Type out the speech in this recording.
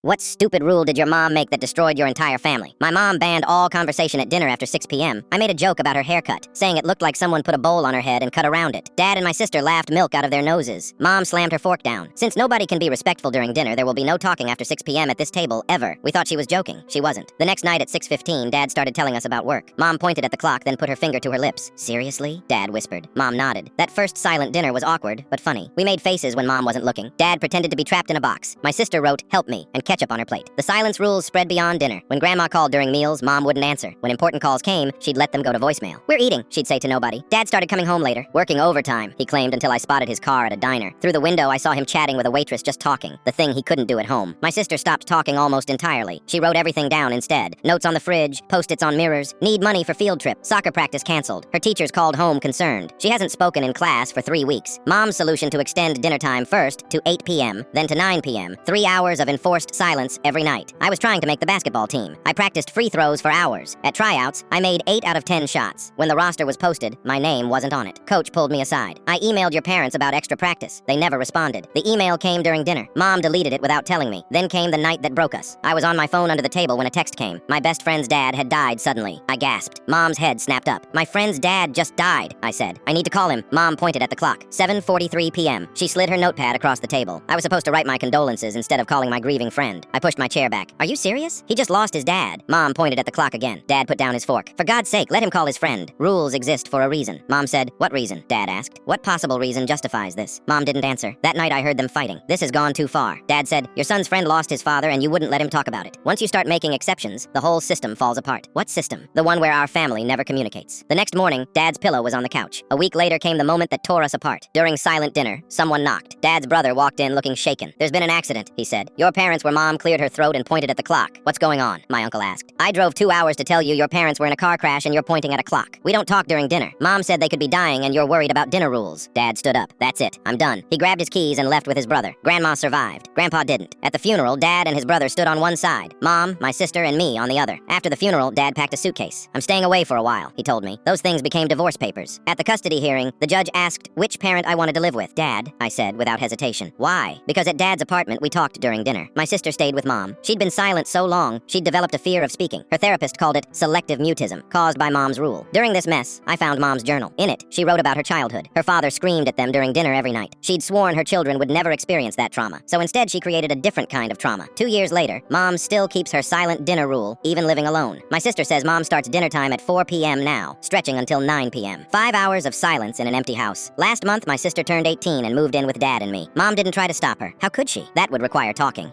What stupid rule did your mom make that destroyed your entire family? My mom banned all conversation at dinner after 6 p.m. I made a joke about her haircut, saying it looked like someone put a bowl on her head and cut around it. Dad and my sister laughed milk out of their noses. Mom slammed her fork down. Since nobody can be respectful during dinner, there will be no talking after 6 p.m. at this table, ever. We thought she was joking. She wasn't. The next night at 6:15, Dad started telling us about work. Mom pointed at the clock, then put her finger to her lips. Seriously? Dad whispered. Mom nodded. That first silent dinner was awkward, but funny. We made faces when Mom wasn't looking. Dad pretended to be trapped in a box. My sister wrote, "Help me," and ketchup on her plate. The silence rules spread beyond dinner. When Grandma called during meals, Mom wouldn't answer. When important calls came, she'd let them go to voicemail. "We're eating," she'd say to nobody. Dad started coming home later, working overtime, he claimed, until I spotted his car at a diner. Through the window, I saw him chatting with a waitress, just talking, the thing he couldn't do at home. My sister stopped talking almost entirely. She wrote everything down instead. Notes on the fridge, post-its on mirrors, need money for field trip, soccer practice canceled. Her teachers called home concerned. She hasn't spoken in class for 3 weeks. Mom's solution to extend dinner time first to 8 p.m., then to 9 p.m. 3 hours of enforced silence every night. I was trying to make the basketball team. I practiced free throws for hours. At tryouts, I made 8 out of 10 shots. When the roster was posted, my name wasn't on it. Coach pulled me aside. "I emailed your parents about extra practice. They never responded. The email came during dinner. Mom deleted it without telling me. Then came the night that broke us. I was on my phone under the table when a text came. My best friend's dad had died suddenly. I gasped. Mom's head snapped up. "My friend's dad just died," I said. "I need to call him." Mom pointed at the clock. 7:43 p.m. She slid her notepad across the table. I was supposed to write my condolences instead of calling my grieving friend. I pushed my chair back. "Are you serious? He just lost his dad." Mom pointed at the clock again. Dad put down his fork. "For God's sake, let him call his friend. Rules exist for a reason." Mom said, "What reason?" Dad asked. "What possible reason justifies this?" Mom didn't answer. That night I heard them fighting. "This has gone too far." Dad said, "Your son's friend lost his father and you wouldn't let him talk about it. Once you start making exceptions, the whole system falls apart." "What system?" "The one where our family never communicates." The next morning, Dad's pillow was on the couch. A week later came the moment that tore us apart. During silent dinner, someone knocked. Dad's brother walked in looking shaken. "There's been an accident," he said. "Your parents were." Mom cleared her throat and pointed at the clock. "What's going on?" my uncle asked. "I drove 2 hours to tell you your parents were in a car crash and you're pointing at a clock. We don't talk during dinner. Mom said they could be dying and you're worried about dinner rules." Dad stood up. "That's it. I'm done." He grabbed his keys and left with his brother. Grandma survived. Grandpa didn't. At the funeral, Dad and his brother stood on one side. Mom, my sister, and me on the other. After the funeral, Dad packed a suitcase. "I'm staying away for a while," he told me. Those things became divorce papers. At the custody hearing, the judge asked which parent I wanted to live with. "Dad," I said without hesitation. "Why?" "Because at Dad's apartment, we talked during dinner. My sister stayed with Mom. She'd been silent so long, she'd developed a fear of speaking. Her therapist called it selective mutism, caused by Mom's rule. During this mess, I found Mom's journal. In it, she wrote about her childhood. Her father screamed at them during dinner every night. She'd sworn her children would never experience that trauma. So instead, she created a different kind of trauma. 2 years later, Mom still keeps her silent dinner rule, even living alone. My sister says Mom starts dinner time at 4 p.m. now, stretching until 9 p.m. 5 hours of silence in an empty house. Last month, my sister turned 18 and moved in with Dad and me. Mom didn't try to stop her. How could she? That would require talking.